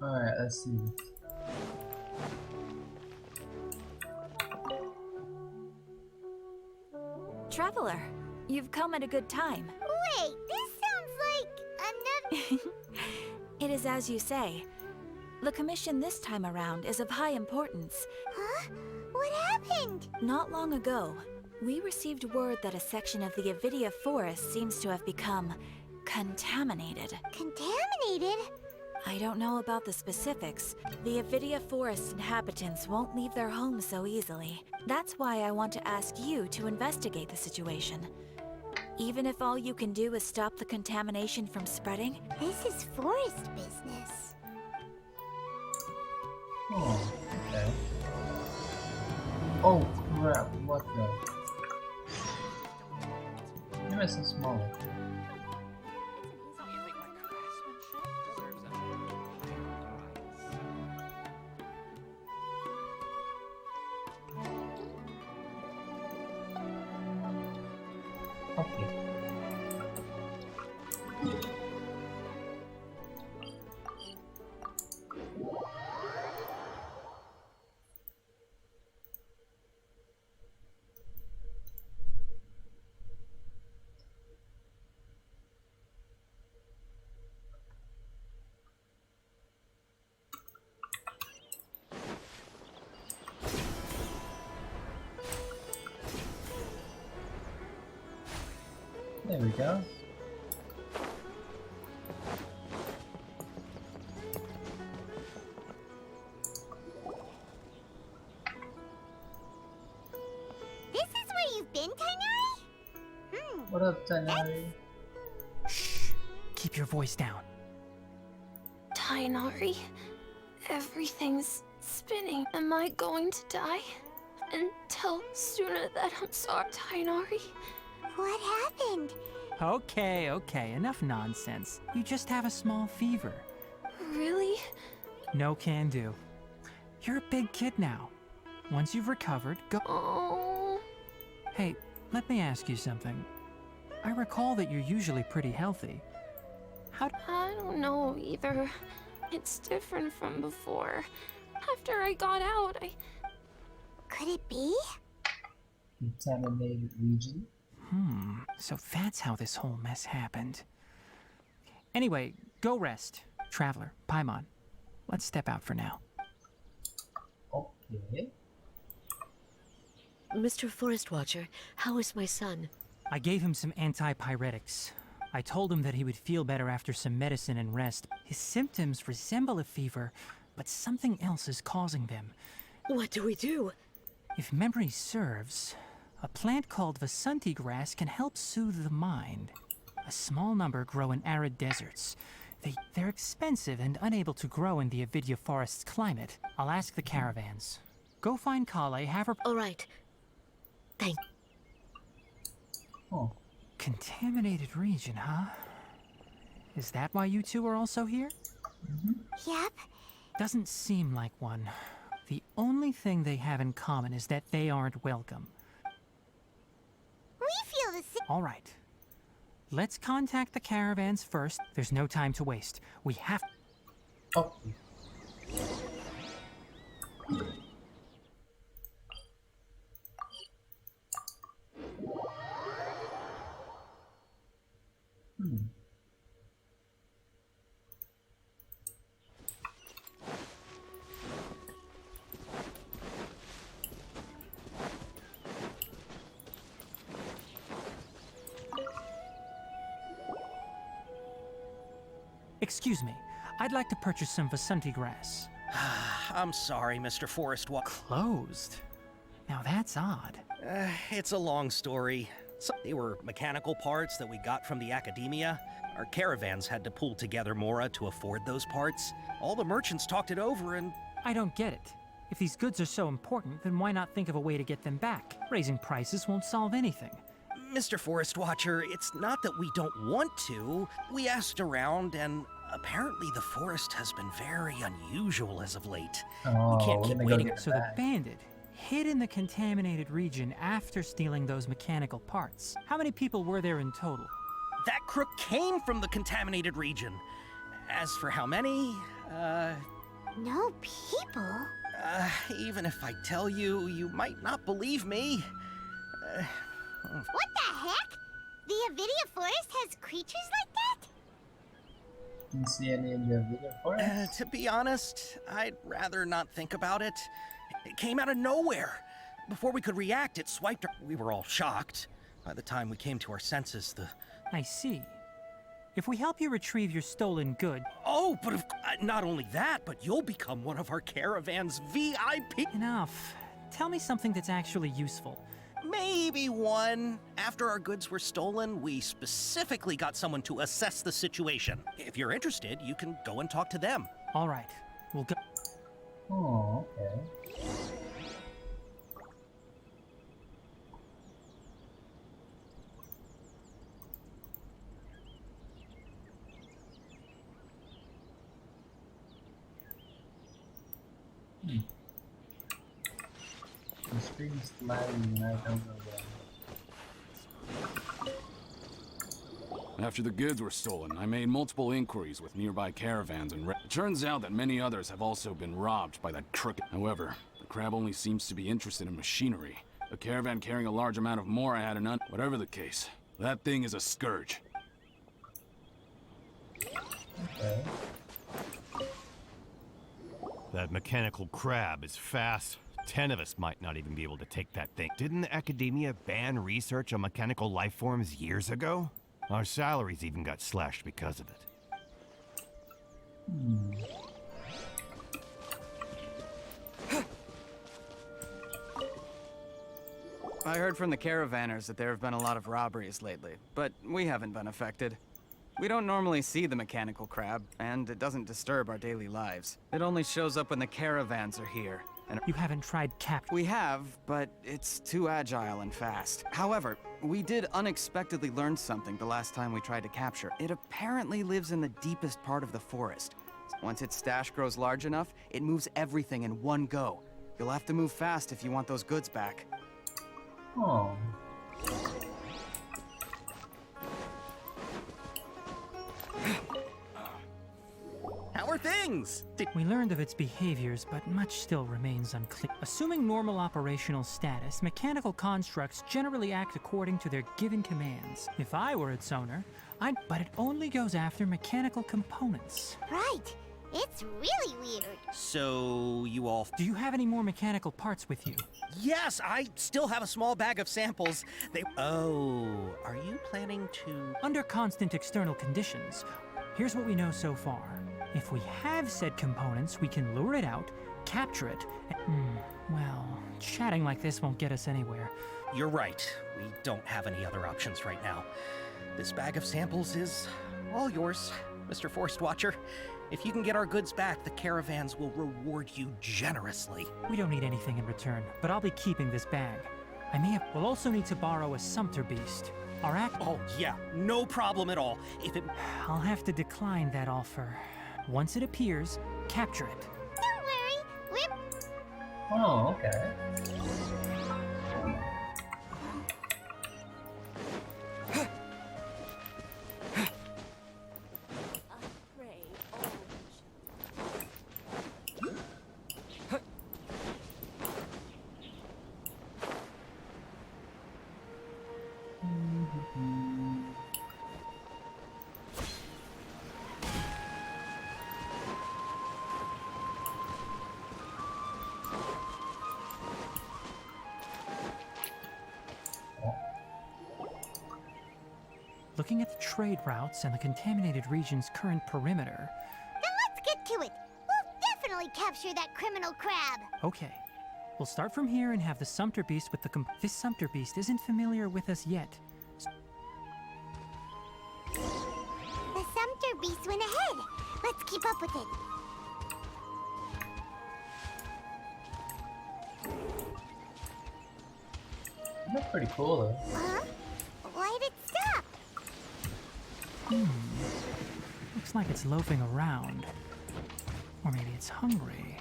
Alright, let's see. Traveler, you've come at a good time. Wait, this sounds like another. It is as you say. The commission this time around is of high importance. Huh? What happened? Not long ago, we received word that a section of the Avidia forest seems to have become contaminated. Contaminated? I don't know about the specifics. The Avidia forest inhabitants won't leave their homes so easily. That's why I want to ask you to investigate the situation. Even if all you can do is stop the contamination from spreading. This is forest business. Oh, okay. Oh crap, what the? Maybe it's so small. Okay. There we go. This is where you've been, Tainari? What up, Tanari? Shh. Keep your voice down. Tainari, everything's spinning. Am I going to die? And tell Suna that I'm sorry, Tainari. What happened? Okay, enough nonsense. You just have a small fever. Really? No can do. You're a big kid now. Once you've recovered, go. Oh. Hey, let me ask you something. I recall that you're usually pretty healthy. I don't know either. It's different from before. After I got out, Could it be? Contaminated region? So that's how this whole mess happened. Anyway, go rest. Traveler, Paimon, let's step out for now. Okay. Mr. Forest Watcher, how is my son? I gave him some antipyretics. I told him that he would feel better after some medicine and rest. His symptoms resemble a fever, but something else is causing them. What do we do? If memory serves, a plant called Vasanti grass can help soothe the mind. A small number grow in arid deserts. They're expensive and unable to grow in the Avidia forest's climate. I'll ask the caravans. Go find Kale, have her... All right. Thank. Oh. Contaminated region, huh? Is that why you two are also here? Yep. Doesn't seem like one. The only thing they have in common is that they aren't welcome. We feel the same. All right. Let's contact the caravans first. There's no time to waste. We have... Okay. Excuse me. I'd like to purchase some Vasanti grass. I'm sorry, Mr. Forest Closed? Now that's odd. It's a long story. They were mechanical parts that we got from the academia. Our caravans had to pull together Mora to afford those parts. All the merchants talked it over and... I don't get it. If these goods are so important, then why not think of a way to get them back? Raising prices won't solve anything. Mr. Forest Watcher, it's not that we don't want to. We asked around, and apparently the forest has been very unusual as of late. Oh, We can't we're keep gonna go waiting. get So the bandit hid in the contaminated region after stealing those mechanical parts. How many people were there in total? That crook came from the contaminated region. As for how many, No people? Even if I tell you, you might not believe me. What the heck? The Avidia Forest has creatures like that? Didn't see any in the video forest. To be honest, I'd rather not think about it. It came out of nowhere. Before we could react, it swiped our... We were all shocked. By the time we came to our senses, the... I see. If we help you retrieve your stolen good... Oh, but not only that, but you'll become one of our caravan's VIP... Enough. Tell me something that's actually useful. Maybe one. After our goods were stolen, we specifically got someone to assess the situation. If you're interested, you can go and talk to them. All right, we'll go. Oh, okay. The screen's lagging and I don't know why. After the goods were stolen, I made multiple inquiries with nearby caravans and it turns out that many others have also been robbed by that crooked. However, the crab only seems to be interested in machinery. A caravan carrying a large amount of more I had an whatever the case, that thing is a scourge. Okay. That mechanical crab is fast. 10 of us might not even be able to take that thing. Didn't the academia ban research on mechanical life forms years ago? Our salaries even got slashed because of it. I heard from the caravanners that there have been a lot of robberies lately, but we haven't been affected. We don't normally see the mechanical crab, and it doesn't disturb our daily lives. It only shows up when the caravans are here. And You haven't tried capture. we have, but it's too agile and fast. However, we did unexpectedly learn something the last time we tried to capture. It apparently lives in the deepest part of the forest. Once its stash grows large enough, it moves everything in one go. You'll have to move fast if you want those goods back. Oh. How are things? We learned of its behaviors, but much still remains unclear. Assuming normal operational status, mechanical constructs generally act according to their given commands. If I were its owner, but it only goes after mechanical components. Right. It's really weird. So, you all... Do you have any more mechanical parts with you? Yes, I still have a small bag of samples. Oh, are you planning to... Under constant external conditions, here's what we know so far. If we have said components, we can lure it out, capture it, and... well, chatting like this won't get us anywhere. You're right. We don't have any other options right now. This bag of samples is all yours, Mr. Forest Watcher. If you can get our goods back, the caravans will reward you generously. We don't need anything in return, but I'll be keeping this bag. We'll also need to borrow a sumpter beast. Oh, yeah, no problem at all. If it... I'll have to decline that offer. Once it appears, capture it. Don't worry. We're... Oh, okay. Looking at the trade routes and the contaminated region's current perimeter... Then let's get to it. We'll definitely capture that criminal crab. Okay. We'll start from here and have the sumpter beast with the This sumpter beast isn't familiar with us yet. The sumpter beast went ahead. Let's keep up with it. That's pretty cool though. Huh? Why'd it stop? Looks like it's loafing around. Or maybe it's hungry.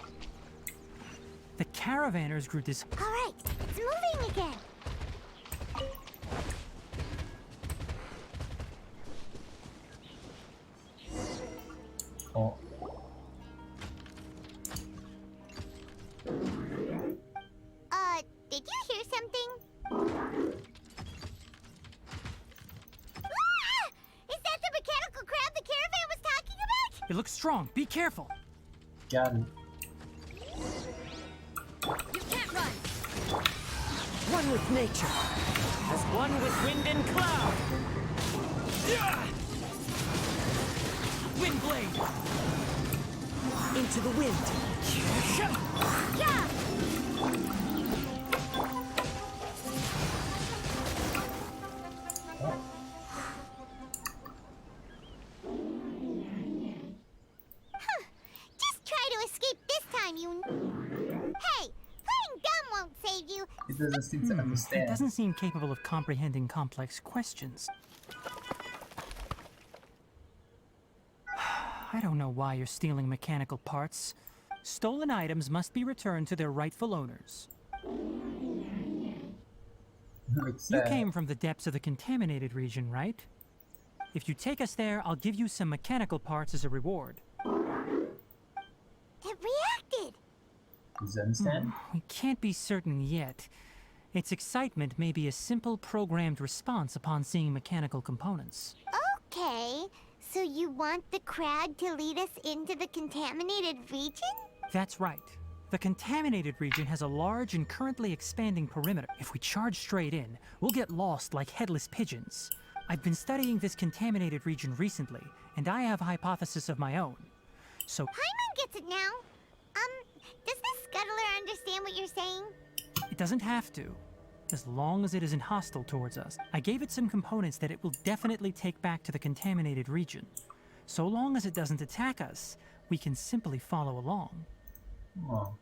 The caravanners grew dis- All right, it's moving again. Oh. It looks strong. Be careful. Got it. You can't run! One with nature, as one with wind and cloud! Wind blade. Into the wind! Just try to escape this time, you... Hey, playing dumb won't save you. It doesn't seem to It understand. doesn't seem capable of comprehending complex questions. I don't know why you're stealing mechanical parts. Stolen items must be returned to their rightful owners. Looks You sad. came from the depths of the contaminated region, right? If you take us there, I'll give you some mechanical parts as a reward. It reacted. Does it understand? We can't be certain yet. Its excitement may be a simple programmed response upon seeing mechanical components. Okay, so you want the crab to lead us into the contaminated region? That's right. The contaminated region has a large and currently expanding perimeter. If we charge straight in, we'll get lost like headless pigeons. I've been studying this contaminated region recently, and I have a hypothesis of my own. So, Paimon gets it now. Does the scuttler understand what you're saying? it doesn't have to, as long as it isn't hostile towards us. I gave it some components that it will definitely take back to the contaminated region. So long as it doesn't attack us, we can simply follow along. Oh.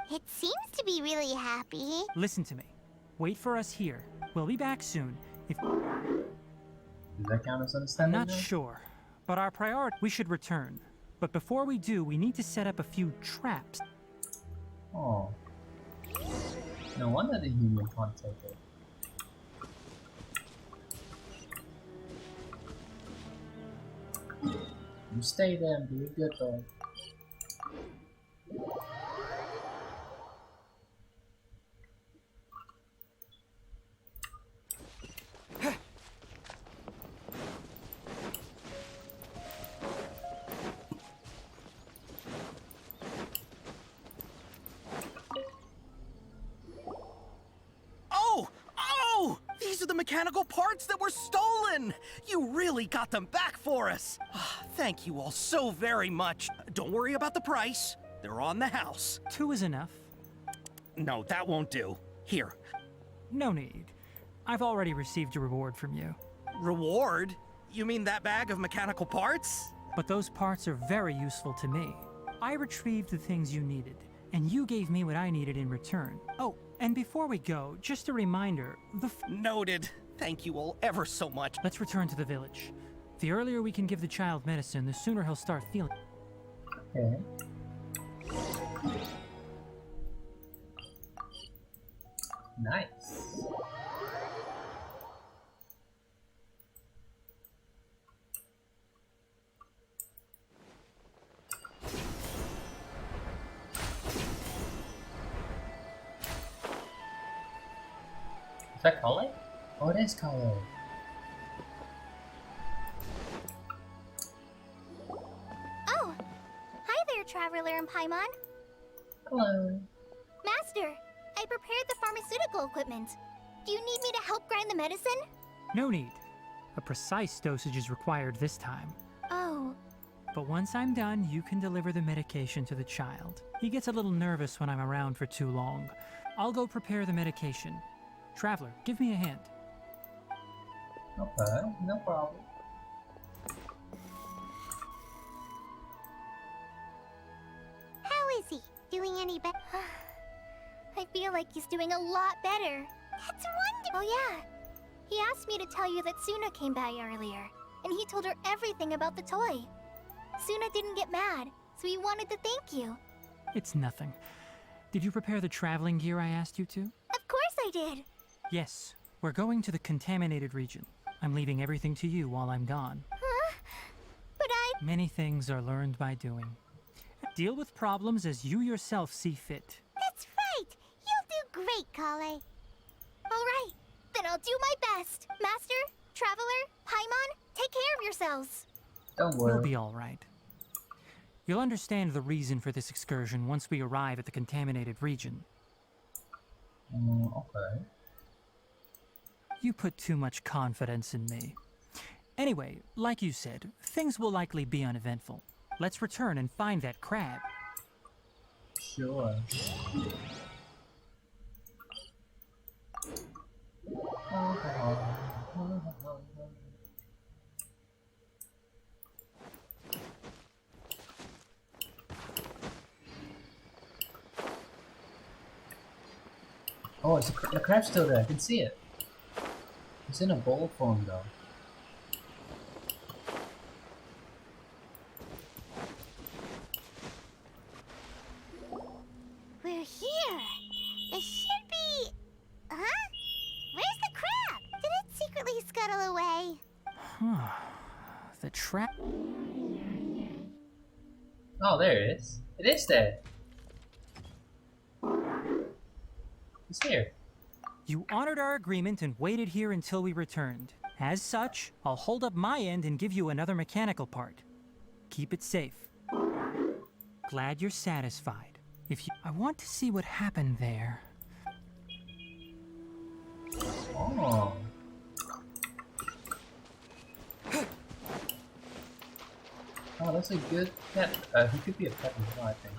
It seems to be really happy. Listen to me. Wait for us here. We'll be back soon. If Does that count as I'm understanding? not now? sure, but our priority, we should return. But before we do, we need to set up a few traps. Oh. No wonder the human can't take it. You stay there and be a good dog. Oh! Oh! These are the mechanical parts that were stolen! You really got them back for us! Ah, thank you all so very much. Don't worry about the price. They're on the house. 2 is enough. No, that won't do. Here. No need. I've already received a reward from you. Reward? You mean that bag of mechanical parts? But those parts are very useful to me. I retrieved the things you needed, and you gave me what I needed in return. Oh, and before we go, just a reminder, Noted. Thank you all ever so much. Let's return to the village. The earlier we can give the child medicine, the sooner he'll start feeling. Okay. Nice. Is that Kale? Oh, it is Kale. Oh, hi there, Traveler and Paimon. Hello. Master, I prepared the pharmaceutical equipment. Do you need me to help grind the medicine? No need. A precise dosage is required this time. Oh, But once I'm done, you can deliver the medication to the child. He gets a little nervous when I'm around for too long. I'll go prepare the medication. Traveler, give me a hand. Okay, no problem. how is he? Doing any better? I feel like he's doing a lot better. That's wonderful. Oh yeah, he asked me to tell you that Suna came by earlier, and he told her everything about the toy. Suna didn't get mad, so he wanted to thank you. It's nothing. Did you prepare the traveling gear I asked you to? Of course I did. Yes. We're going to the contaminated region. I'm leaving everything to you while I'm gone. Huh? But Many things are learned by doing. Deal with problems as you yourself see fit. That's right. You'll do great, Kale. All right, then I'll do my best. Master, Traveler, Paimon, take care of yourselves. Don't We'll worry. be all right. You'll understand the reason for this excursion once we arrive at the contaminated region. Okay. You put too much confidence in me. Anyway, like you said, things will likely be uneventful. Let's return and find that crab. Sure. Oh, the crab's still there. I can see it. It's in a bowl form though. We're here. It should be... Huh? Where's the crab? Did it secretly scuttle away? The trap. Oh, there it is. It is there. It's here. You honored our agreement and waited here until we returned. As such, I'll hold up my end and give you another mechanical part. Keep it safe. Glad you're satisfied. I want to see what happened there. Oh. Oh, that's a good pet. He could be a pet as well, I think.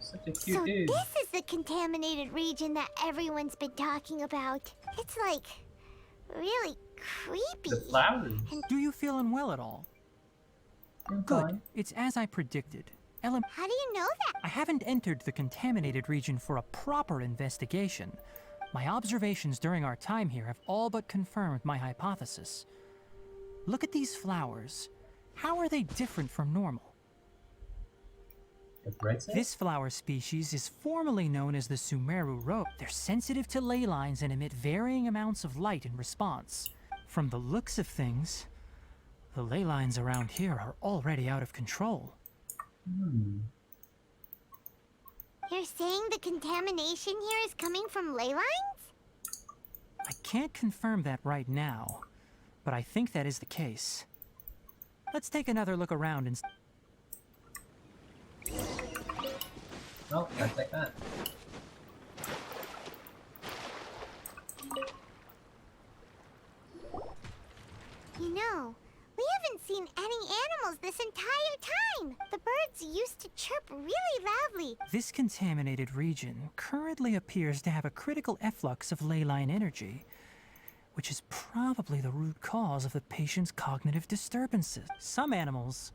Such a cute So dude. this is the contaminated region that everyone's been talking about. It's like... really creepy. The flowers. Do you feel unwell at all? I'm Good. fine. It's as I predicted. How do you know that? I haven't entered the contaminated region for a proper investigation. My observations during our time here have all but confirmed my hypothesis. Look at these flowers. How are they different from normal? The bright side? This flower species is formally known as the Sumeru rose. They're sensitive to ley lines and emit varying amounts of light in response. From the looks of things, the ley lines around here are already out of control. You're saying the contamination here is coming from ley lines? I can't confirm that right now, but I think that is the case. Let's take another look around and... Oh, that's like that. You know, we haven't seen any animals this entire time. The birds used to chirp really loudly. This contaminated region currently appears to have a critical efflux of ley line energy, which is probably the root cause of the patient's cognitive disturbances. Some animals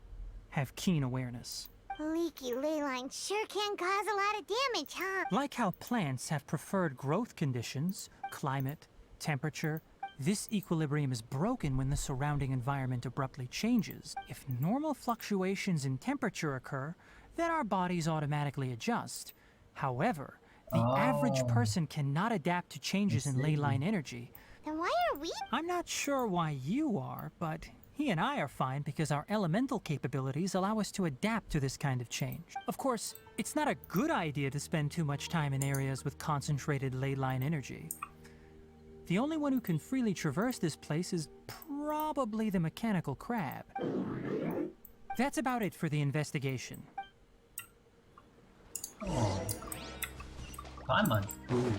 have keen awareness. Leaky ley lines sure can cause a lot of damage, huh? Like how plants have preferred growth conditions, climate, temperature, this equilibrium is broken when the surrounding environment abruptly changes. If normal fluctuations in temperature occur, then our bodies automatically adjust. However, the average person cannot adapt to changes in ley line energy. Then why are we? I'm not sure why you are, but he and I are fine because our elemental capabilities allow us to adapt to this kind of change. Of course, it's not a good idea to spend too much time in areas with concentrated ley line energy. The only one who can freely traverse this place is probably the mechanical crab. That's about it for the investigation. Oh. Paimon's cool.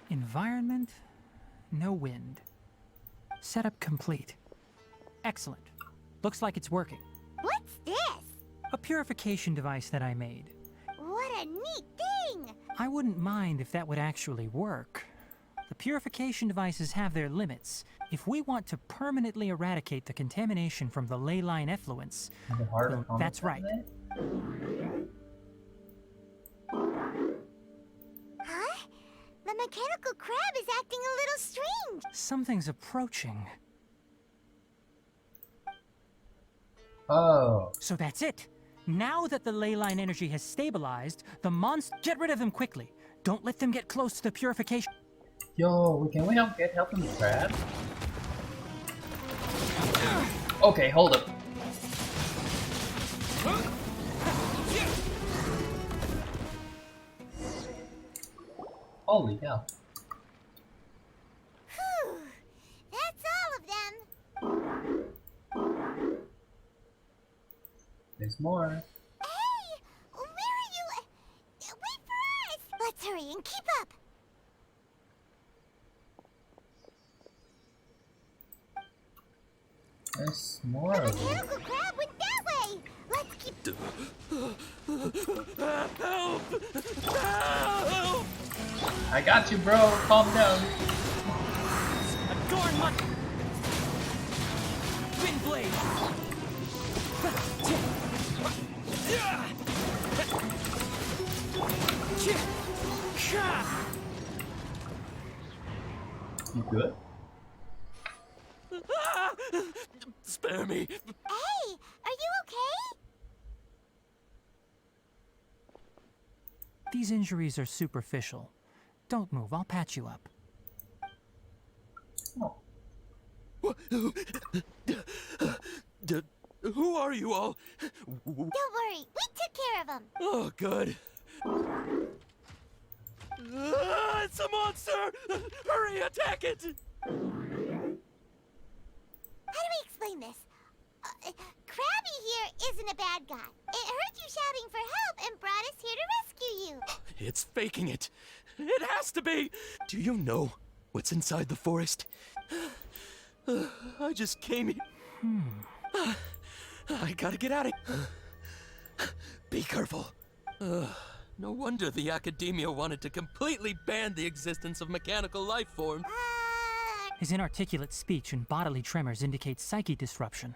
Environment, no wind. Setup complete. Excellent. Looks like it's working. What's this? A purification device that I made. What a neat thing! I wouldn't mind if that would actually work. The purification devices have their limits. If we want to permanently eradicate the contamination from the ley line effluents, well, that's right. Huh? The mechanical crab is acting a little strange. Something's approaching. Oh. So that's it. Now that the ley line energy has stabilized, the monster... Get rid of them quickly. Don't let them get close to the purification... Yo, can we help him the crab? Okay, hold up. Holy cow. Whew. That's all of them. There's more. Hey! Where are you? Wait for us! Let's hurry and keep up! There's more The of them. mechanical crab went that way! Let's keep... Help! Help! I got you, bro. Calm down. Adorn my wind blade. You good? Spare me. Hey! Are you okay? These injuries are superficial. Don't move, I'll patch you up. Oh. Who are you all? Don't worry, we took care of him. Oh, good. It's a monster! Hurry, attack it! How do we explain this? Krabby here isn't a bad guy. It heard you shouting for help and brought us here to rescue you. It's faking it. It has to be. Do you know what's inside the forest? I just came here. I gotta get out of here. Be careful. No wonder the academia wanted to completely ban the existence of mechanical life forms. His inarticulate speech and bodily tremors indicate psyche disruption.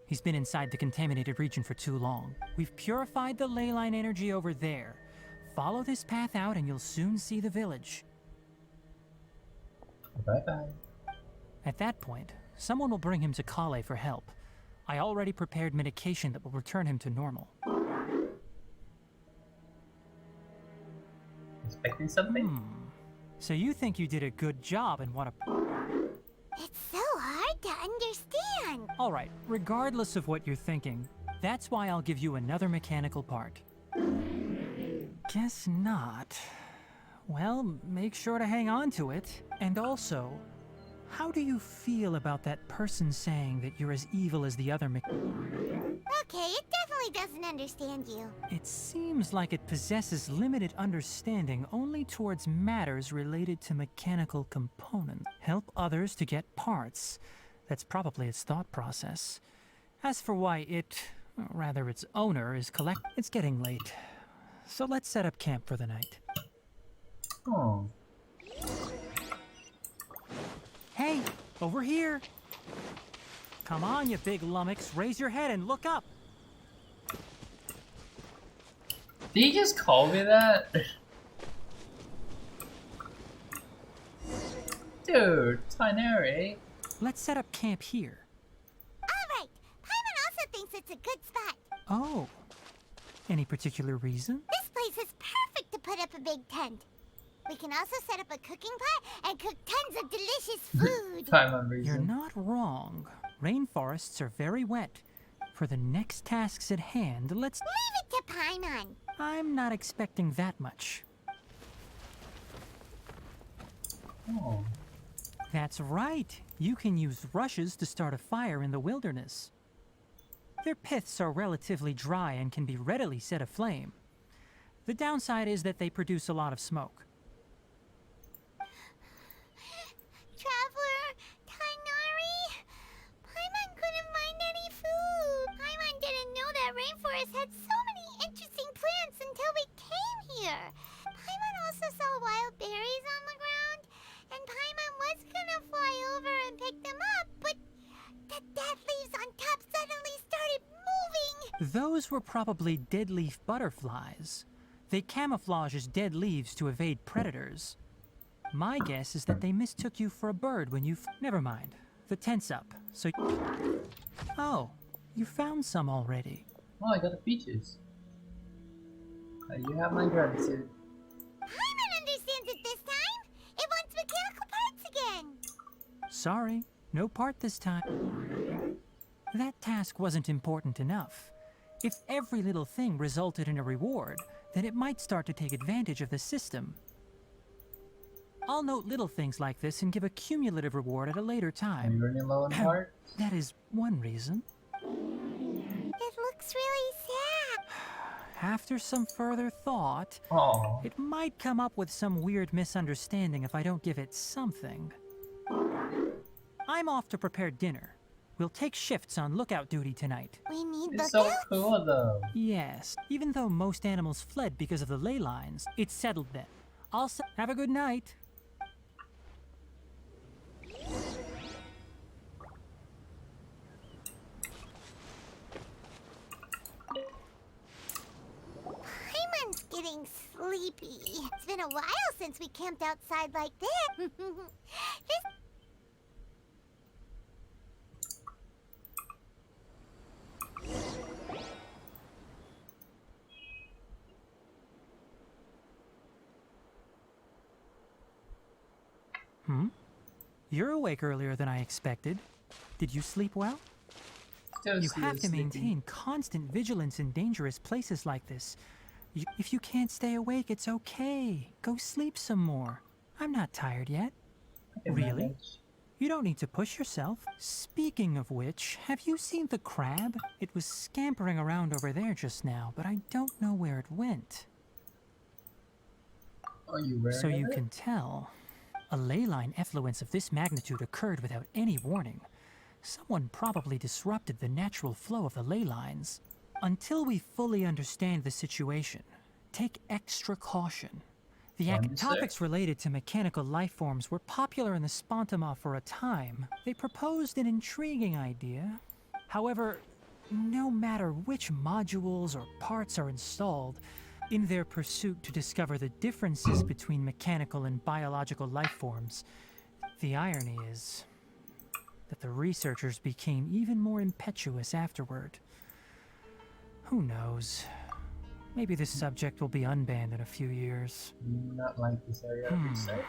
He's been inside the contaminated region for too long. We've purified the ley line energy over there. Follow this path out and you'll soon see the village. Bye-bye. At that point, someone will bring him to Kale for help. I already prepared medication that will return him to normal. Expecting something? So you think you did a good job and want to... It's so hard to understand. Alright, regardless of what you're thinking, that's why I'll give you another mechanical part. Guess not. Well, make sure to hang on to it. And also, how do you feel about that person saying that you're as evil as the other Okay, it definitely doesn't understand you. It seems like it possesses limited understanding only towards matters related to mechanical components. Help others to get parts. That's probably its thought process. As for why it, or rather its owner, is it's getting late. So let's set up camp for the night. Oh. Hey, over here! Come on, you big lummox, raise your head and look up! Did he just call me that? Dude, Tineri. Let's set up camp here. Alright, Paimon also thinks it's a good spot. Oh. Any particular reason? This place is perfect to put up a big tent. We can also set up a cooking pot and cook tons of delicious food. Paimon reason. You're not wrong. Rainforests are very wet. For the next tasks at hand, let's... Leave it to Paimon. I'm not expecting that much. Oh. That's right. You can use rushes to start a fire in the wilderness. Their piths are relatively dry and can be readily set aflame. The downside is that they produce a lot of smoke. Traveler, Tainari, Paimon couldn't find any food. Paimon didn't know that rainforest had so many interesting plants until we came here. Paimon also saw wild berries on the ground, and Paimon was gonna fly over and pick them up, but the dead leaves on top suddenly started moving. Those were probably dead leaf butterflies. They camouflage as dead leaves to evade predators. My guess is that they mistook you for a bird when you never mind. The tent's up, so... Oh, you found some already. Oh, I got the peaches. You have my gratitude. Paimon understands it this time. It wants mechanical parts again. Sorry, no part this time. That task wasn't important enough. If every little thing resulted in a reward, then it might start to take advantage of the system. I'll note little things like this and give a cumulative reward at a later Are time. you running low on heart? That is one reason. It looks really sad. After some further thought, Oh, it might come up with some weird misunderstanding if I don't give it something. I'm off to prepare dinner. We'll take shifts on lookout duty tonight. We need it's the so goats. cool though. Yes, even though most animals fled because of the ley lines, it's settled then. Have a good night. Paimon's getting sleepy. It's been a while since we camped outside like this. This You're awake earlier than I expected. Did you sleep well? Still You see have it to sleepy. maintain constant vigilance in dangerous places like this. If you can't stay awake, it's okay. Go sleep some more. I'm not tired yet. I can Really? manage. You don't need to push yourself. Speaking of which, have you seen the crab? It was scampering around over there just now, but I don't know where it went. Are you wearing So you it? can tell, a ley line effluence of this magnitude occurred without any warning. Someone probably disrupted the natural flow of the ley lines. Until we fully understand the situation, take extra caution. The Understood. topics related to mechanical life forms were popular in the Spontama for a time. They proposed an intriguing idea. However, no matter which modules or parts are installed, in their pursuit to discover the differences between mechanical and biological life forms, the irony is that the researchers became even more impetuous afterward. Who knows? Maybe this subject will be unbanned in a few years. Do not like this area of research.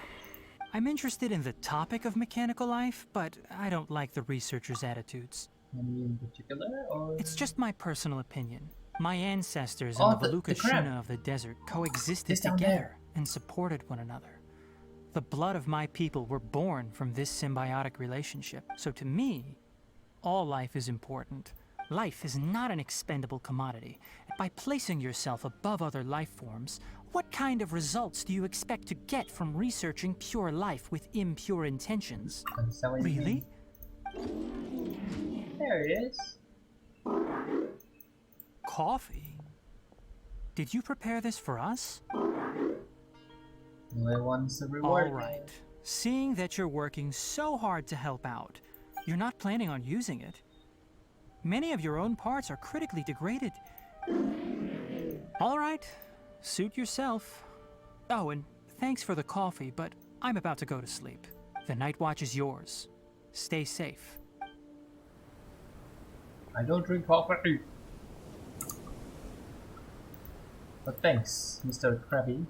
I'm interested in the topic of mechanical life, but I don't like the researchers' attitudes. Any in particular, or It's just my personal opinion. My ancestors Oh, and the the Valuka crab. Shuna of the desert coexisted It's down together there. and supported one another. The blood of my people were born from this symbiotic relationship, so to me, all life is important. Life is not an expendable commodity. By placing yourself above other life forms, what kind of results do you expect to get from researching pure life with impure intentions? Is that what you Really? mean? There it is. Coffee? Did you prepare this for us? No one wants the reward. All right. Seeing that you're working so hard to help out, you're not planning on using it. Many of your own parts are critically degraded. All right. Suit yourself. Oh, and thanks for the coffee, but I'm about to go to sleep. The night watch is yours. Stay safe. I don't drink coffee. But thanks, Mr. Krabby.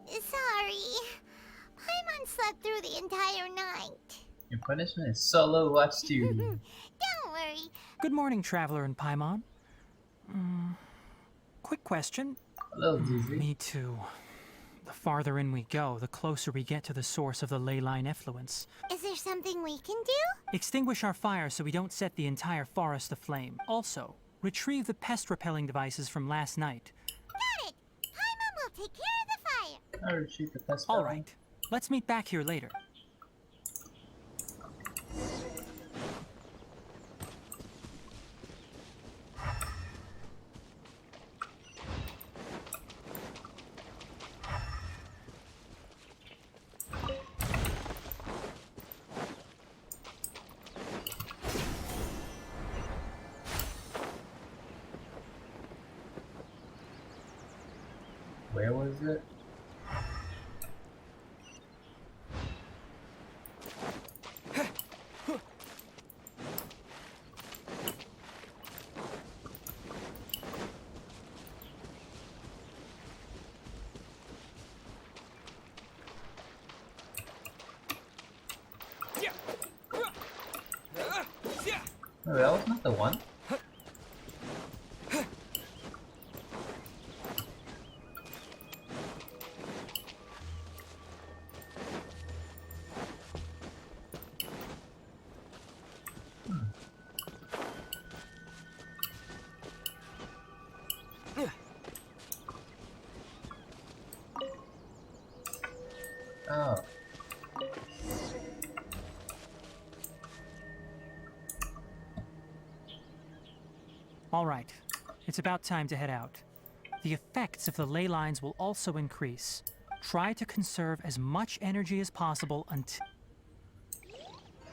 Sorry. Paimon slept through the entire night. Your punishment is solo watch duty. Don't worry. Good morning, Traveler and Paimon. Quick question. A little dizzy. Me too. The farther in we go, the closer we get to the source of the ley line effluence. Is there something we can do? Extinguish our fire so we don't set the entire forest aflame. Also, retrieve the pest-repelling devices from last night. Got it. Paimon will take care of the fire. I retrieve the pest All pellet. right. Let's meet back here later. Where was it? No, that was not the one. Oh. All right, it's about time to head out. The effects of the ley lines will also increase. Try to conserve as much energy as possible until...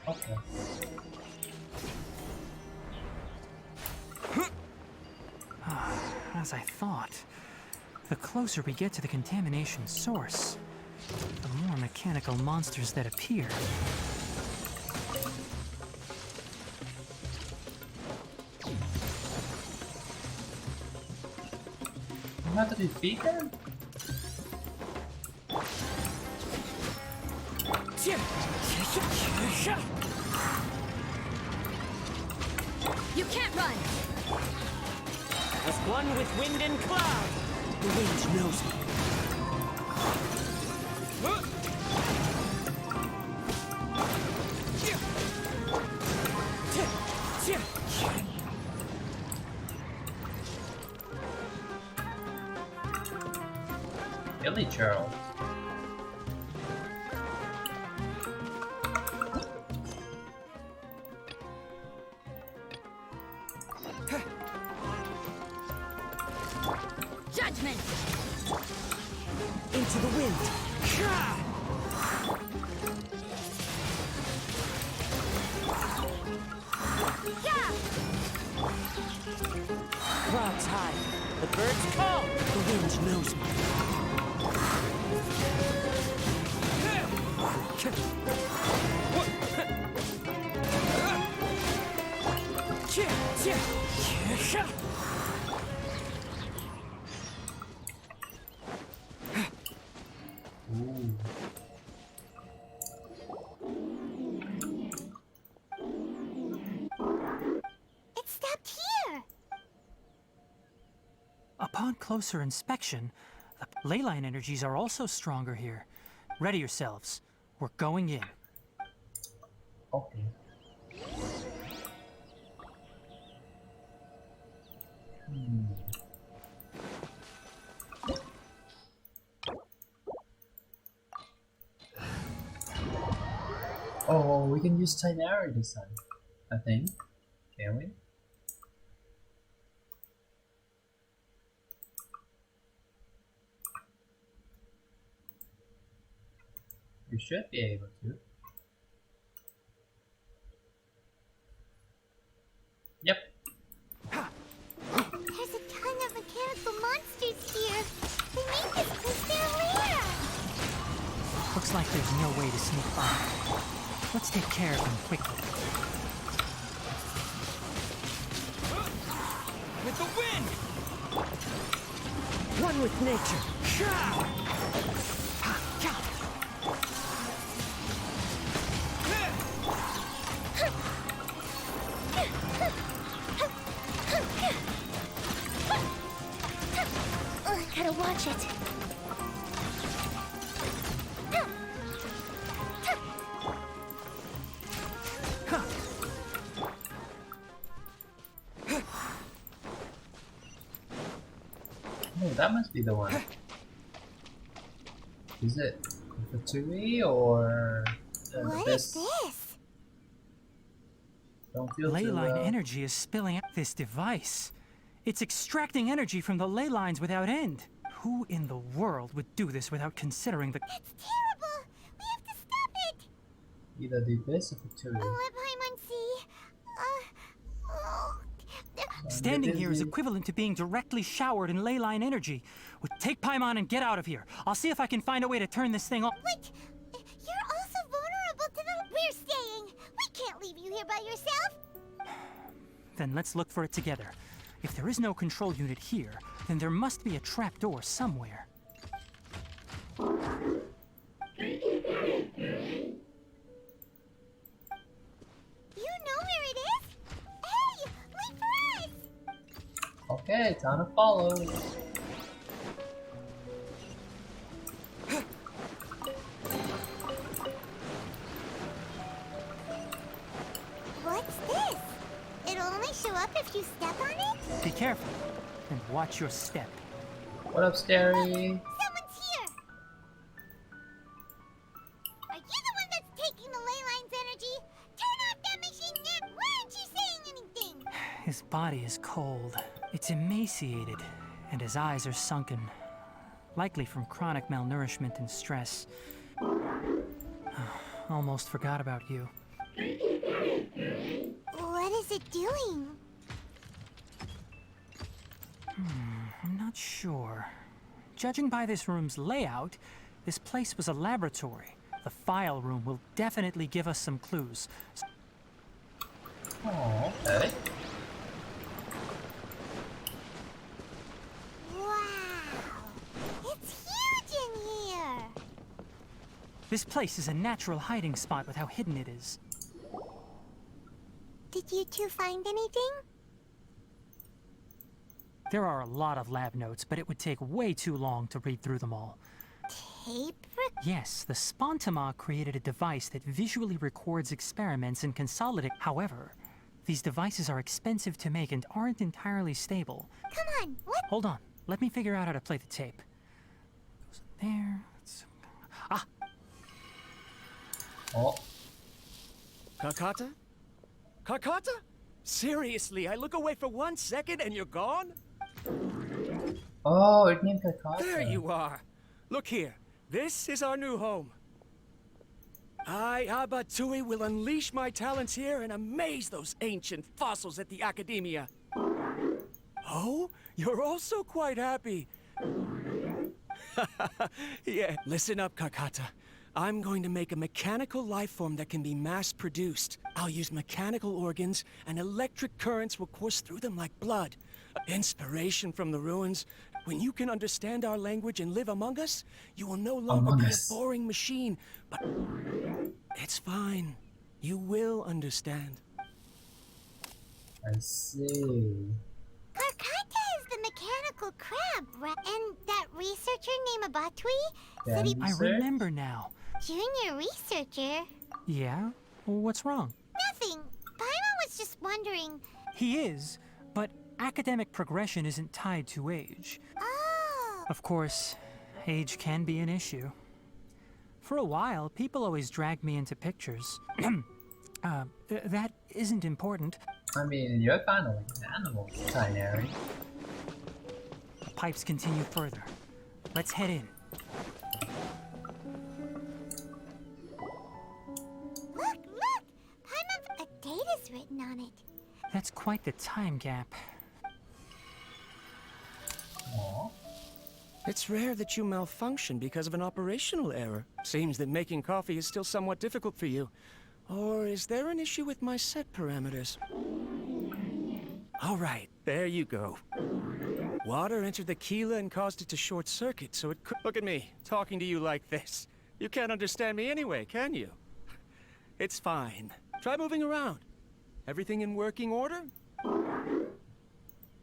Okay. As I thought, the closer we get to the contamination source, the more mechanical monsters that appear. You have to defeat them? You can't run! As one with wind and cloud, the wind knows me. Billy Charles. Judgment! Into the wind. Clouds high. The birds call. The wind knows me. Ooh. It stopped here. Upon closer inspection, the ley line energies are also stronger here. Ready yourselves. We're going in. Okay. Oh, we can use Tinari this time, I think. Can we? We should be able to. Yep. There's a ton of mechanical monsters here. They make this place their lair. Looks like there's no way to sneak by. Let's take care of them quickly. With the wind! One with nature. Gotta watch it. Oh, that must be the one. Is it the Tui or What this? is this? Don't feel Ley too line well. energy is spilling out this device. It's extracting energy from the ley lines without end. Who in the world would do this without considering the... That's terrible. We have to stop it. Either do this or the Tui. Oh, Paimon, Standing here is equivalent to being directly showered in ley line energy. Well, take Paimon and get out of here. I'll see if I can find a way to turn this thing off. Wait, you're also vulnerable to the... We're staying. We can't leave you here by yourself. Then let's look for it together. If there is no control unit here, then there must be a trapdoor somewhere. You know where it is? Hey, wait for us! Okay, time to follow. What's this? It'll only show up if you step on it? Be careful and watch your step. What up, Starry? Someone's here! body is cold. It's emaciated, and his eyes are sunken, likely from chronic malnourishment and stress. Almost forgot about you. What is it doing? I'm not sure. Judging by this room's layout, this place was a laboratory. The file room will definitely give us some clues. Oh, okay. Wow! It's huge in here! This place is a natural hiding spot with how hidden it is. Did you two find anything? There are a lot of lab notes, but it would take way too long to read through them all. Tape? Yes, the Spontama created a device that visually records experiments and consolidates. However, these devices are expensive to make and aren't entirely stable. Come on, what? Hold on, let me figure out how to play the tape. Goes there. Ah! Oh, Karkata? Karkata? Seriously, I look away for 1 second and you're gone? oh, it named Kakata. There you are. Look here. This is our new home. I, Abatui, will unleash my talents here and amaze those ancient fossils at the Academia. Oh, you're also quite happy. Yeah, listen up, Karkata. I'm going to make a mechanical life form that can be mass-produced. I'll use mechanical organs, and electric currents will course through them like blood. Inspiration from the ruins. When you can understand our language and live among us, you will no longer be a boring machine. But it's fine. You will understand. I see. Karkata is the mechanical crab, right? And that researcher named Abatui said he... I remember now. Junior researcher? Yeah? What's wrong? Nothing. Paimon was just wondering... He is, but academic progression isn't tied to age. Oh! Of course, age can be an issue. For a while, people always dragged me into pictures. That isn't important. I mean, you're kind of like an animal, Tinary. The pipes continue further. Let's head in. Look, look! Paimon, a date is written on it. That's quite the time gap. Aww. It's rare that you malfunction because of an operational error. Seems that making coffee is still somewhat difficult for you. Or is there an issue with my set parameters? All right, there you go. Water entered the Keela and caused it to short circuit, so it could... Look at me, talking to you like this. You can't understand me anyway, can you? It's fine. Try moving around. Everything in working order?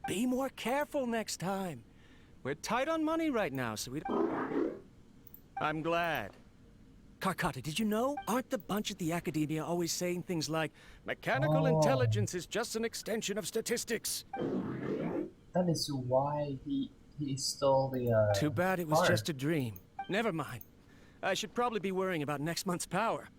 Be more careful next time. We're tight on money right now, so we... I'm glad. Karkata, did you know? Aren't the bunch at the Academia always saying things like, mechanical intelligence is just an extension of statistics? That is why he stole the, Too bad it was part. just a dream. Never mind. I should probably be worrying about next month's power.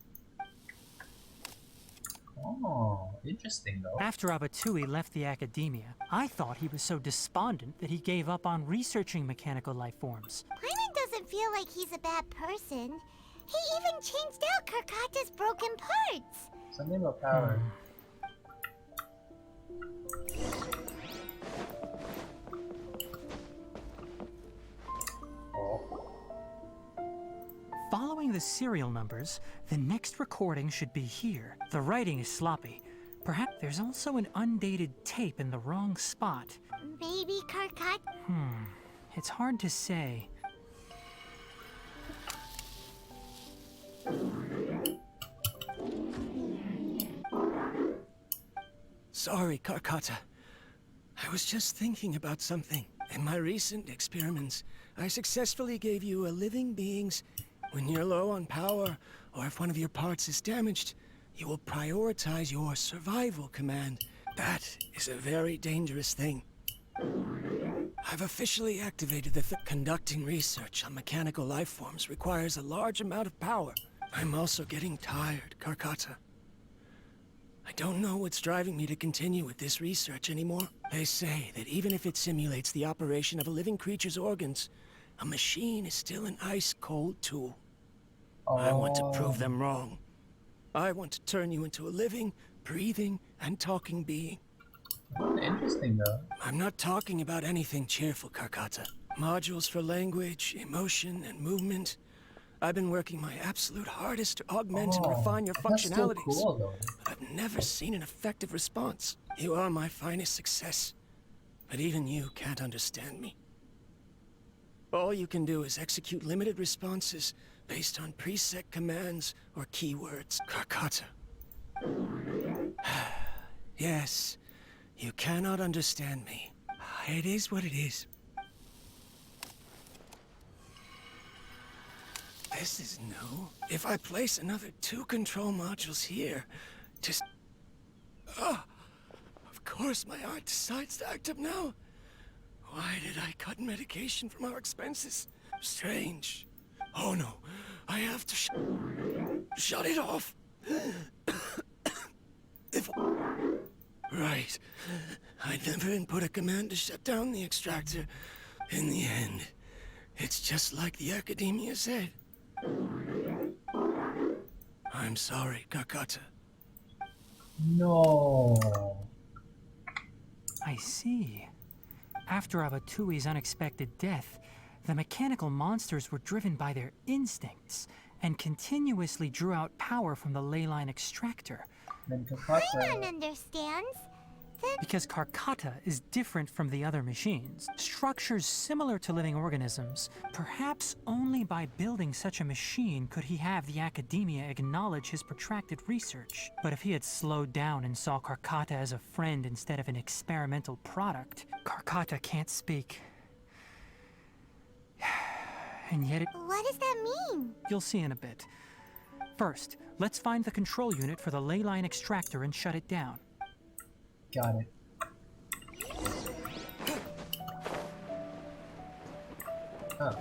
Oh, interesting though. After Abatui left the Academia, I thought he was so despondent that he gave up on researching mechanical life forms. Paimon doesn't feel like he's a bad person. He even changed out Karkata's broken parts. Something about power. Following the serial numbers, the next recording should be here. The writing is sloppy. Perhaps there's also an undated tape in the wrong spot. Maybe Karkata... It's hard to say. Sorry, Karkata. I was just thinking about something. In my recent experiments, I successfully gave you a living being's... When you're low on power, or if one of your parts is damaged, you will prioritize your survival command. That is a very dangerous thing. I've officially activated the conducting research on mechanical life forms requires a large amount of power. I'm also getting tired, Karkata. I don't know what's driving me to continue with this research anymore. They say that even if it simulates the operation of a living creature's organs, a machine is still an ice-cold tool. I want to prove them wrong. I want to turn you into a living, breathing, and talking being. Interesting, though. I'm not talking about anything cheerful, Karkata. Modules for language, emotion, and movement. I've been working my absolute hardest to augment and refine your that's still functionalities. cool, though. But I've never seen an effective response. You are my finest success. But even you can't understand me. All you can do is execute limited responses based on preset commands or keywords. Karkata. Yes, you cannot understand me. It is what it is. This is new. If I place another 2 control modules here, just... of course my heart decides to act up now. Why did I cut medication from our expenses? Strange. Oh no, I have to shut it off. Right. I never input a command to shut down the extractor. In the end, it's just like the academia said. I'm sorry, Karkata. No. I see. After Avatui's unexpected death, the mechanical monsters were driven by their instincts and continuously drew out power from the ley line extractor. Then Paimon understands. Because Karkata is different from the other machines. Structures similar to living organisms. Perhaps only by building such a machine could he have the academia acknowledge his protracted research. But if he had slowed down and saw Karkata as a friend instead of an experimental product, Karkata can't speak. And yet it... What does that mean? You'll see in a bit. First, let's find the control unit for the ley line extractor and shut it down. Got it. Oh.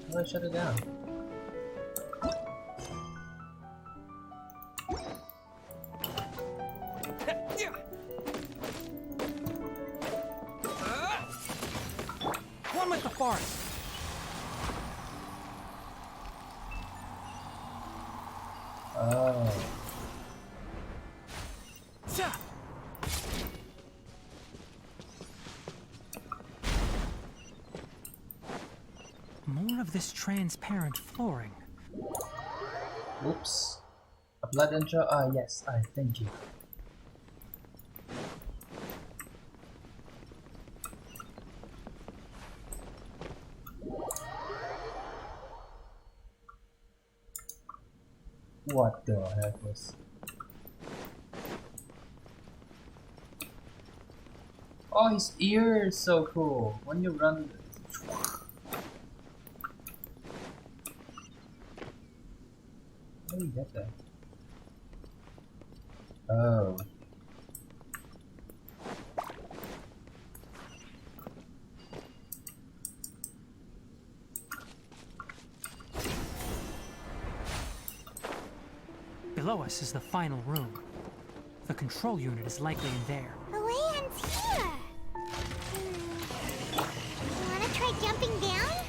How do I shut it down? One with the forest. Oh. More of this transparent flooring. Oops. A blood intro? Ah, yes. Thank you. What the heck was... Oh, his ear is so cool. When you run... How do you get that? Oh. Below us is the final room. The control unit is likely in there. The way ends here. Wanna try jumping down?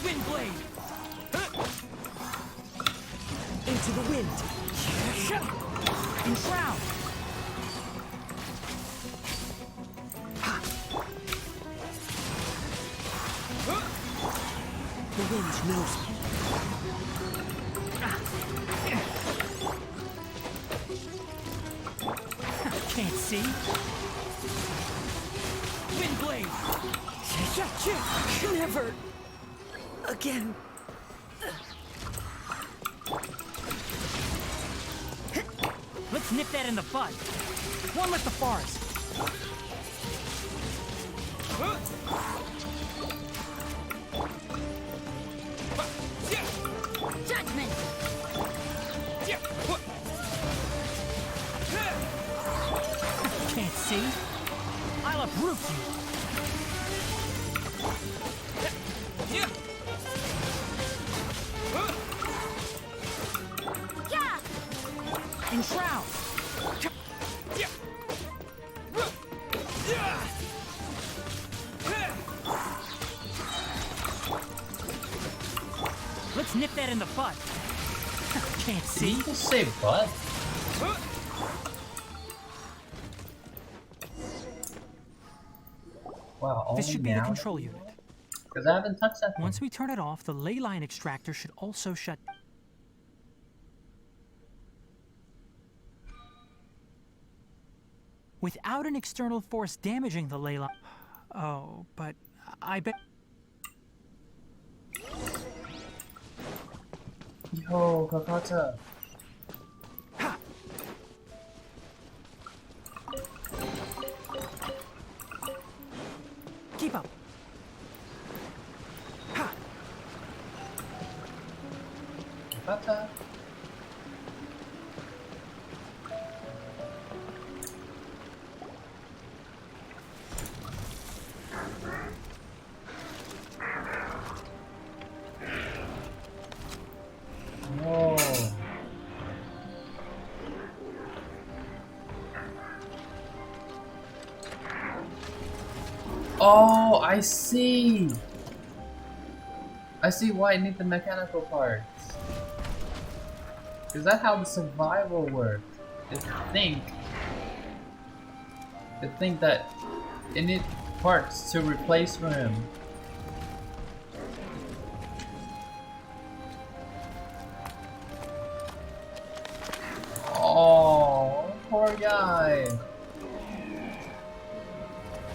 Wind blade! Into the wind! Enshroud! The wind knows me. Can't see. Wind blade! Never again. Let's nip that in the bud. One with the forest. Judgment! see? I'll uproot you. Yeah. Enshroud. Let's nip that in the bud. Can't see. Did you just say butt? Wow, This only should be the now? control unit. Because I haven't touched that thing. Once we turn it off, the ley line extractor should also shut. Without an external force damaging the ley line. Oh, but I bet. Yo, Kakata. Ha! Keep up. Ha! Kakata. Whoa. Oh, I see. I see why I need the mechanical parts. Is that how the survival works? I think that it needs parts to replace him. Oh, poor guy.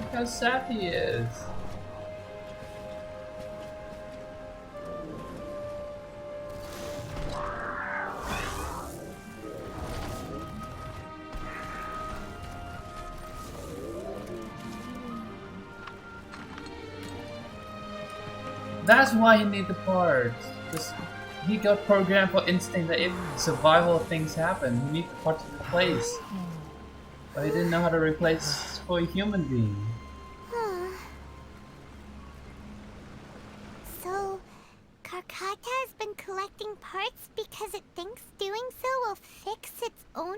Look how sad he is. That's why he needs the parts. Just, he got programmed for instinct that if survival things happen, he needs the parts to replace. But he didn't know how to replace for a human being. So, Karkata has been collecting parts because it thinks doing so will fix its owner?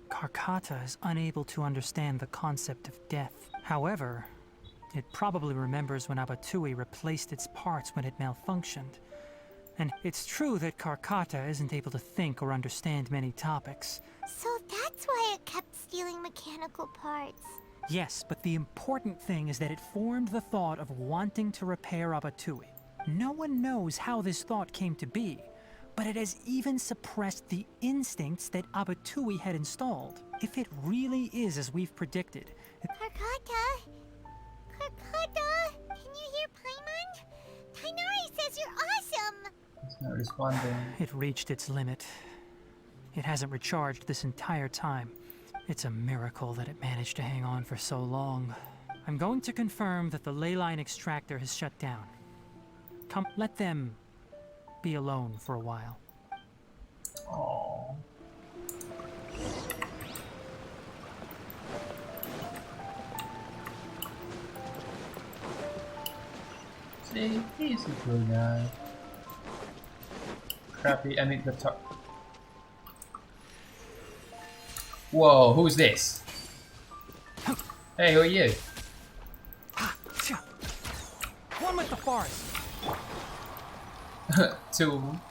Karkata is unable to understand the concept of death. However, it probably remembers when Abatui replaced its parts when it malfunctioned. And it's true that Karkata isn't able to think or understand many topics. So that's why it kept stealing mechanical parts. Yes, but the important thing is that it formed the thought of wanting to repair Abatui. No one knows how this thought came to be, but it has even suppressed the instincts that Abatui had installed. If it really is as we've predicted... Karkata? Karkata? Can you hear Paimon? Tainari says you're awesome! It's not responding. It reached its limit. It hasn't recharged this entire time. It's a miracle that it managed to hang on for so long. I'm going to confirm that the ley line extractor has shut down. Come, let them be alone for a while. Aww. See, he's a cool guy. Crappy, I mean the top. Whoa, who's this? Hey, who are you? One with the forest! Two of them.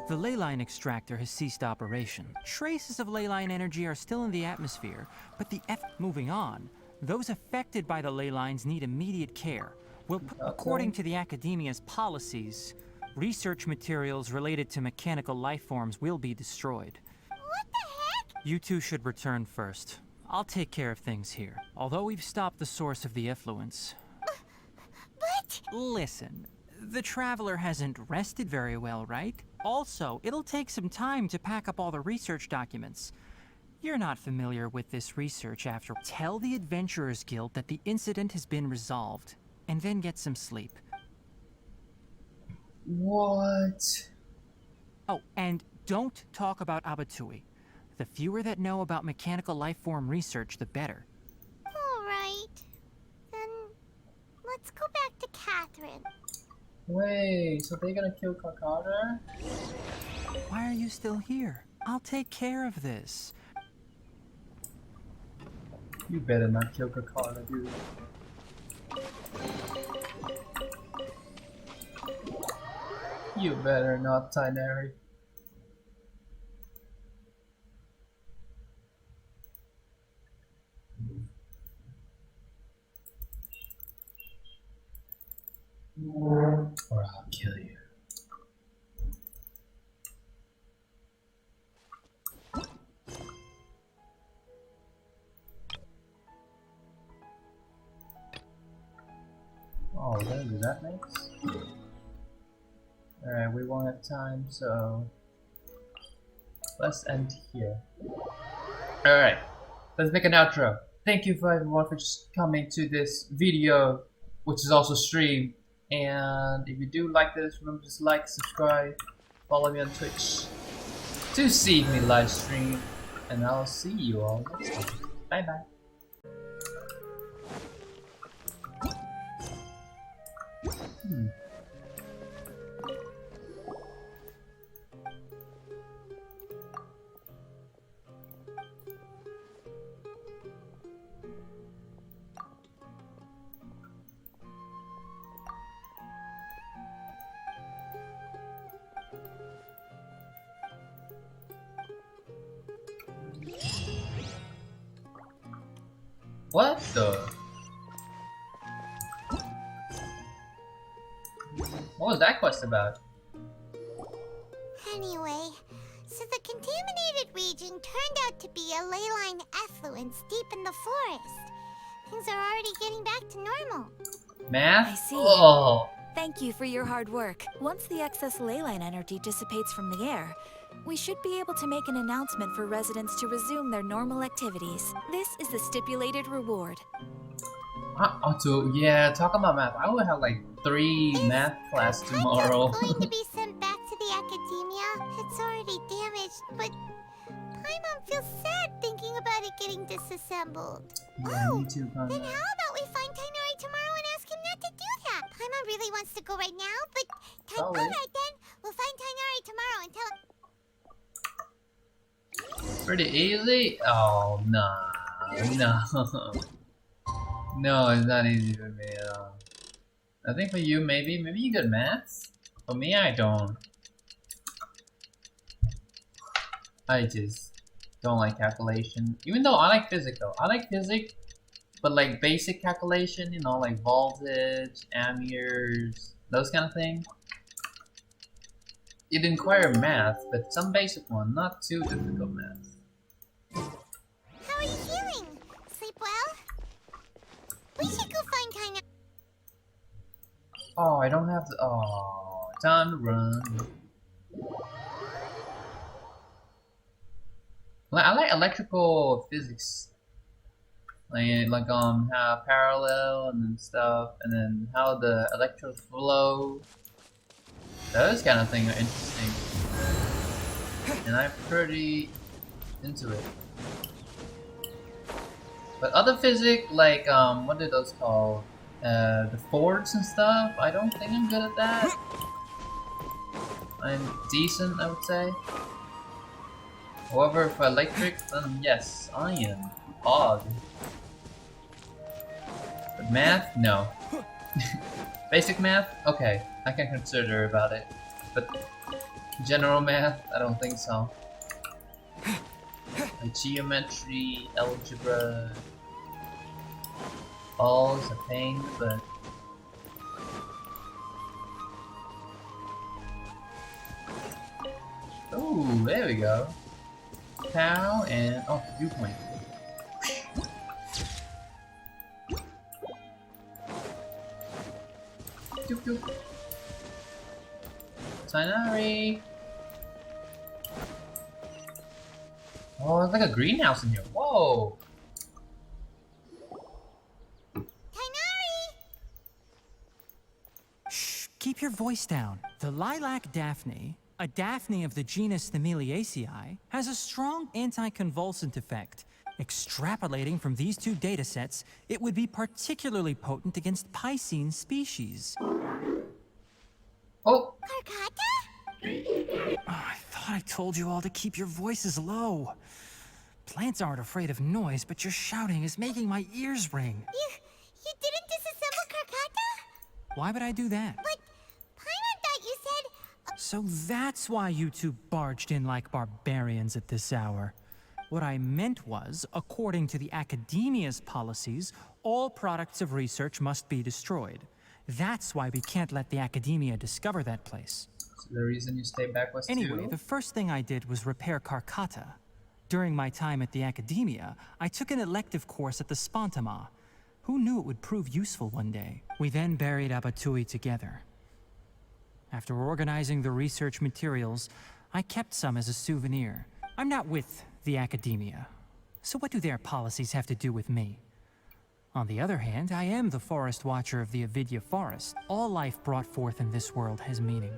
The ley line extractor has ceased operation. Traces of ley line energy are still in the atmosphere, but moving on, those affected by the ley lines need immediate care. Well, according to the Academia's policies, research materials related to mechanical life forms will be destroyed. What the heck? You two should return first. I'll take care of things here, although we've stopped the source of the effluence. But... Listen, the Traveler hasn't rested very well, right? Also, it'll take some time to pack up all the research documents. You're not familiar with this research after. Tell the Adventurers Guild that the incident has been resolved, and then get some sleep. What? Oh, and don't talk about Abatui. The fewer that know about mechanical life form research, the better. Let's go back to Catherine. Wait, so they're gonna kill Kakata? Why are you still here? I'll take care of this. You better not kill Kakata, dude. You better not, Tainari. Or I'll kill you. Oh, we're gonna do that next? Alright, we won't have time, so let's end here. Alright, let's make an outro. Thank you for everyone for just coming to this video, which is also streamed. And if you do like this, remember to like, subscribe, follow me on Twitch to see me live stream. And I'll see you all next time. Bye bye. What the? What was that quest about? Anyway, so the contaminated region turned out to be a ley line effluence deep in the forest. Things are already getting back to normal. Math? I see. Oh. Thank you for your hard work. Once the excess ley line energy dissipates from the air, we should be able to make an announcement for residents to resume their normal activities. This is the stipulated reward. Yeah, talk about math. I would have like 3 math class tomorrow. Going to be sent back to the academia. It's already damaged, but Paimon feels sad thinking about it getting disassembled. Yeah, me too, Then how about we find Tainari tomorrow and ask him not to do that? Paimon really wants to go right now, but alright then, we'll find Tainari tomorrow and tell him. Pretty easy? Oh, nah. No. No, it's not easy for me at all. I think for you, maybe you good maths? For me, I don't. I just don't like calculation. Even though I like physics though. I like physics, but like basic calculation, you know, like voltage, amperes, those kind of things. It inquire math, but some basic one, not too difficult math. How are you feeling? Sleep well? We should go find Tainari. Oh, I don't have to. Oh, time to run. I like electrical physics, like how parallel and then stuff, and then how the electrons flow. Those kind of things are interesting, and I'm pretty into it. But other physics, like what are those called? The forts and stuff. I don't think I'm good at that. I'm decent, I would say. However, for electric, then yes, I am odd. But math, no. Basic math, okay, I can consider about it. But general math, I don't think so. Like geometry, algebra, all is a pain, but ooh, there we go. Pow and oh, viewpoint. Doop doop. Tainari. Oh, it's like a greenhouse in here. Whoa. Shh, keep your voice down. The lilac daphne, a daphne of the genus Thameliaceae, has a strong anti-convulsant effect. Extrapolating from these two datasets, it would be particularly potent against Piscine species. Oh! Karkata? Oh, I thought I told you all to keep your voices low. Plants aren't afraid of noise, but your shouting is making my ears ring. You didn't disassemble Karkata? Why would I do that? But Paimon thought you said... So that's why you two barged in like barbarians at this hour. What I meant was, according to the Academia's policies, all products of research must be destroyed. That's why we can't let the Academia discover that place. So the reason you stayed back was Anyway, the first thing I did was repair Karkata. During my time at the Academia, I took an elective course at the Spontama. Who knew it would prove useful one day? We then buried Abatui together. After organizing the research materials, I kept some as a souvenir. I'm not with the Academia, so what do their policies have to do with me? On the other hand, I am the Forest Watcher of the Avidya Forest. All life brought forth in this world has meaning.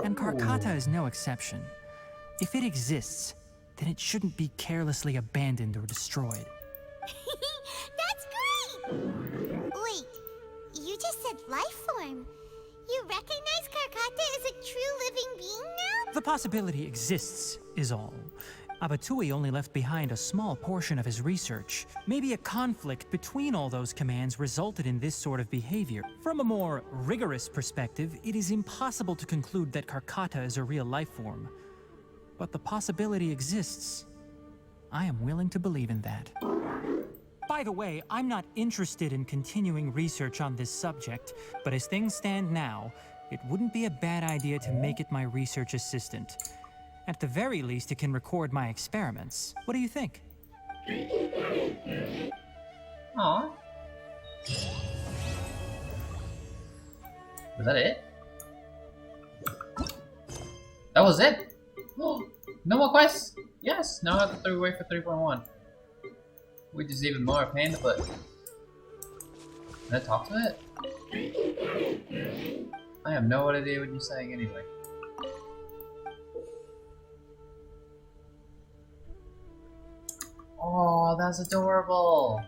And Karkata is no exception. If it exists, then it shouldn't be carelessly abandoned or destroyed. That's great! Wait, you just said life form. You recognize Karkata as a true living being now? The possibility exists, is all. Abatui only left behind a small portion of his research. Maybe a conflict between all those commands resulted in this sort of behavior. From a more rigorous perspective, it is impossible to conclude that Karkata is a real life form. But the possibility exists. I am willing to believe in that. By the way, I'm not interested in continuing research on this subject, but as things stand now, it wouldn't be a bad idea to make it my research assistant. At the very least, it can record my experiments. What do you think? Aww. Was that it? That was it? No more quests? Yes, now I have to wait for 3.1. Which is even more a pain in the butt. Can I talk to it? I have no idea what you're saying anyway. Oh, that's adorable.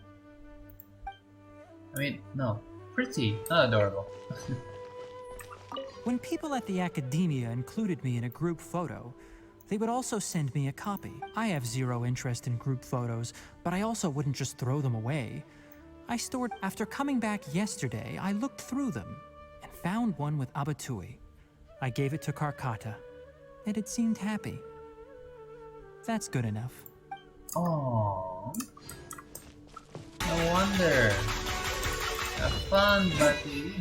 I mean, no, pretty, not adorable. When people at the Academia included me in a group photo, they would also send me a copy. I have zero interest in group photos, but I also wouldn't just throw them away. After coming back yesterday, I looked through them and found one with Abatui. I gave it to Karkata, and it seemed happy. That's good enough. Oh, no wonder. Have fun, buddy.